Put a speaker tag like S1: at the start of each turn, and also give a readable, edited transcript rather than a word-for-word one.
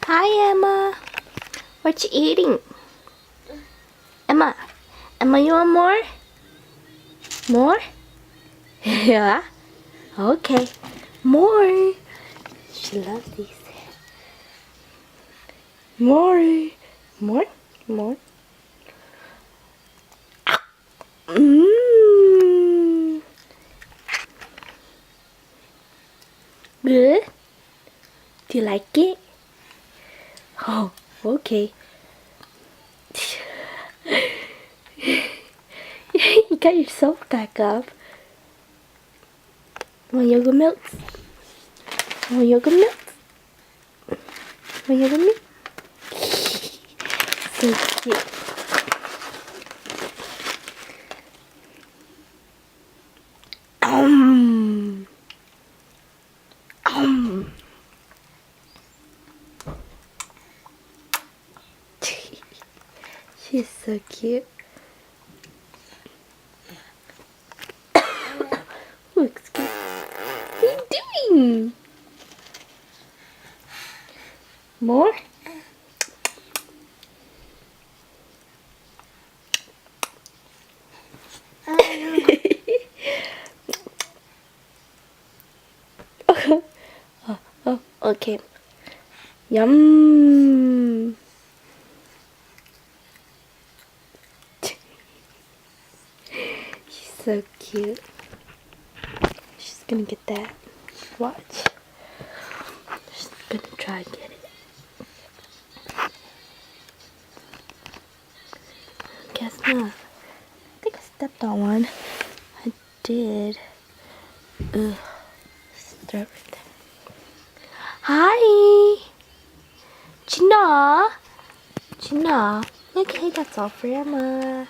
S1: Hi, Emma. What you eating? Emma. Emma, you want more? More? Yeah? Okay. More. She loves these. More. More? More? Mmm. Good? Do you like it? Oh, okay. You got yourself back up. Want yogurt milk? Want yogurt milk? Want yogurt milk? So cute. Um. Um. She's so cute. Oh, excuse me. What are you doing? More? Oh, okay. Yum. She's so cute. She's gonna get that. Watch. She's gonna try and get it. Guess not. I think I stepped on one. I did. Ugh. Throw it right there. Hi. Gina. Gina. Okay, that's all for Emma.